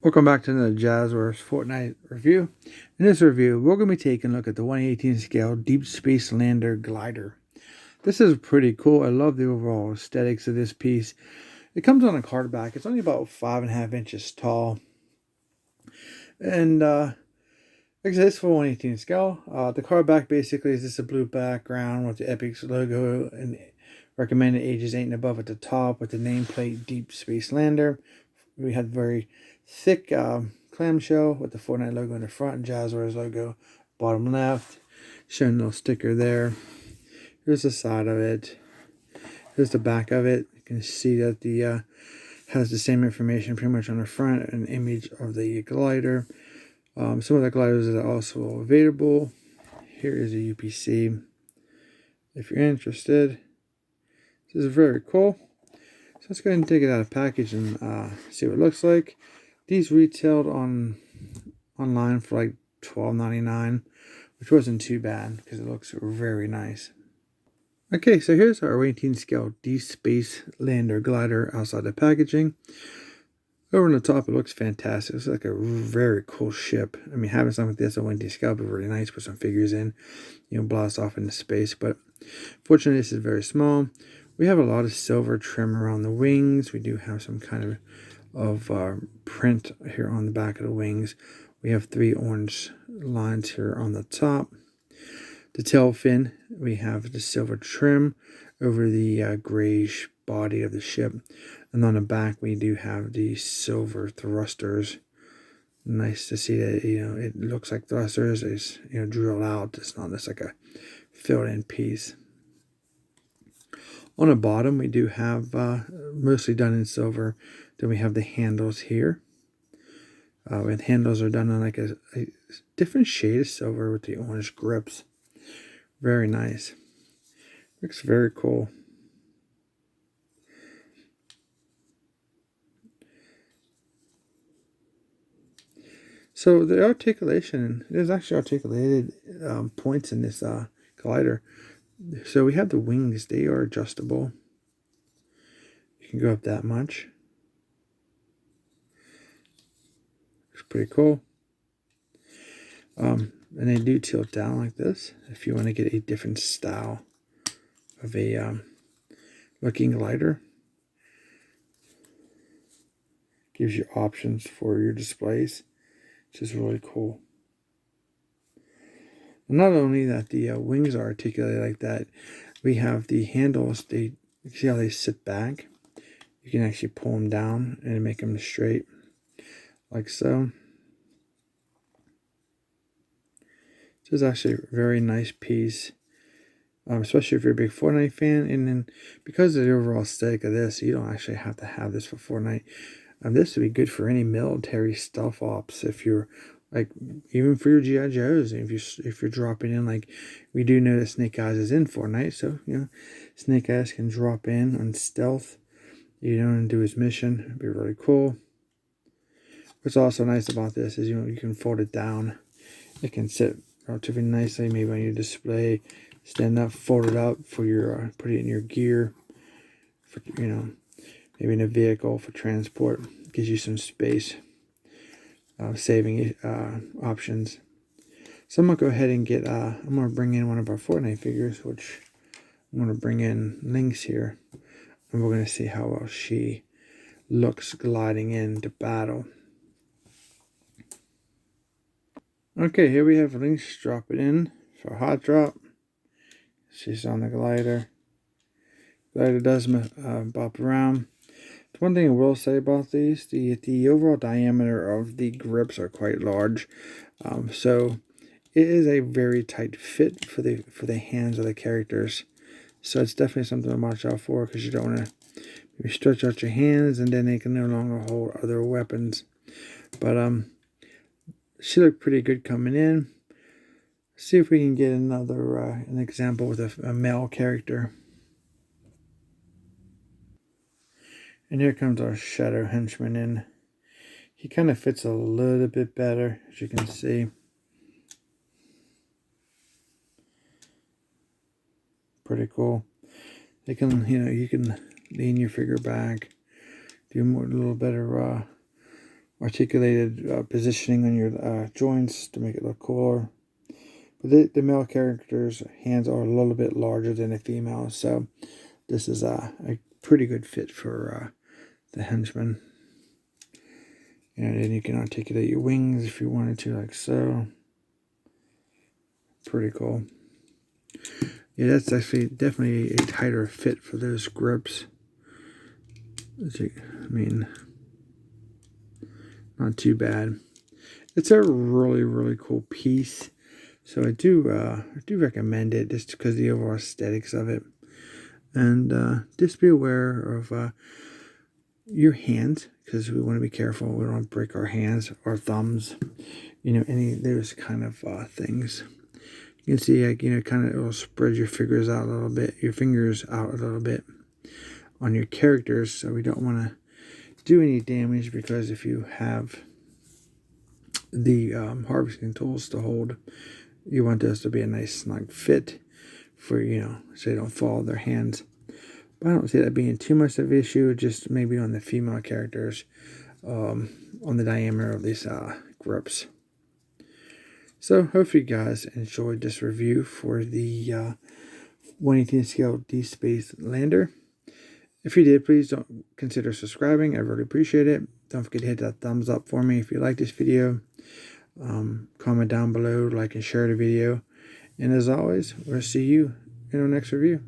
Welcome back to another Jazzwares Fortnite review. In this review, we're going to be taking a look at the 1/18 scale Deep Space Lander Glider. This is pretty cool. I love the overall aesthetics of this piece. It comes on a card back. It's only about 5.5 inches tall. And like I said, it's for 1/18 scale. The card back basically is just a blue background with the Epic's logo and recommended ages 8 and above at the top with the nameplate Deep Space Lander. We had very thick clamshell with the Fortnite logo in the front and Jazzwares logo bottom left. Showing a little sticker there. Here's the side of it. Here's the back of it. You can see that the has the same information pretty much on the front, an image of the glider. Some of the gliders are also available. Here is a UPC if you're interested. This is very cool. So let's go ahead and take it out of the package and see what it looks like. These retailed online for like $12.99, which wasn't too bad because it looks very nice. Okay, so here's our 18 scale Deep Space Lander glider outside the packaging. Over on the top, it looks fantastic. It's like a very cool ship. I mean, having something like this on 18 scale would be really nice. Put some figures in, blast off into space. But fortunately, this is very small. We have a lot of silver trim around the wings. We do have some kind of print here on the back of the wings. We have 3 orange lines here on the top. The tail fin, we have the silver trim over the grayish body of the ship. And on the back, we do have the silver thrusters. Nice to see that, it looks like thrusters is, drilled out. It's not just like a filled-in piece. On the bottom, we do have mostly done in silver. Then we have the handles here. And handles are done on like a different shade of silver with the orange grips. Very nice. Looks very cool. So the articulation, there's actually articulated points in this glider. So we have the wings, they are adjustable. You can go up that much. Looks pretty cool. And they do tilt down like this if you want to get a different style of a looking glider. Gives you options for your displays, which is really cool. And not only that the wings are articulated like that, we have the handles. You see how they sit back? You can actually pull them down and make them straight, like so. This is actually a very nice piece, especially if you're a big Fortnite fan. And then because of the overall aesthetic of this, you don't actually have to have this for Fortnite. This would be good for any military stealth ops. If you're like, even for your GI Joes, if you're dropping in, like we do know that Snake Eyes is in Fortnite, so Snake Eyes can drop in on stealth, and do his mission. It'd be really cool. What's also nice about this is you can fold it down. It can sit relatively nicely, maybe on your display, stand up, fold it up for your put it in your gear, for maybe in a vehicle for transport. Gives you some space, saving options. So I'm gonna go ahead and get I'm gonna bring in one of our Fortnite figures, which I'm gonna bring in Lynx here, and we're gonna see how well she looks gliding into battle. Okay, here we have Lynx dropping in for a hot drop. She's on the glider. Glider does bop around. The one thing I will say about these, the overall diameter of the grips are quite large, so it is a very tight fit for the hands of the characters. So it's definitely something to watch out for, because you don't want to maybe stretch out your hands and then they can no longer hold other weapons. But she looked pretty good coming in. See if we can get another an example with a male character. And here comes our Shadow Henchman in. He kind of fits a little bit better, as you can see. Pretty cool. They can, you can lean your figure back, do a little better articulated positioning on your joints to make it look cooler. But the male character's hands are a little bit larger than the female, so this is a pretty good fit for the henchman. And then you can articulate your wings if you wanted to, like so. Pretty cool. Yeah, that's actually definitely a tighter fit for those grips. I mean, not too bad. It's a really, really cool piece. So I do recommend it just because of the overall aesthetics of it. And just be aware of your hands, because we want to be careful. We don't want to break our hands, our thumbs, any of those kind of things. You can see, like, kind of, it will spread your fingers out a little bit, on your characters. So we don't want to do any damage, because if you have the harvesting tools to hold, you want this to be a nice snug fit for, so they don't fall in their hands. But I don't see that being too much of an issue, just maybe on the female characters, on the diameter of these grips. So hopefully you guys enjoyed this review for the 1/18 scale Deep Space Lander. If you did, please don't consider subscribing. I really appreciate it. Don't forget to hit that thumbs up for me if you like this video. Comment down below, like and share the video. And as always, we'll see you in our next review.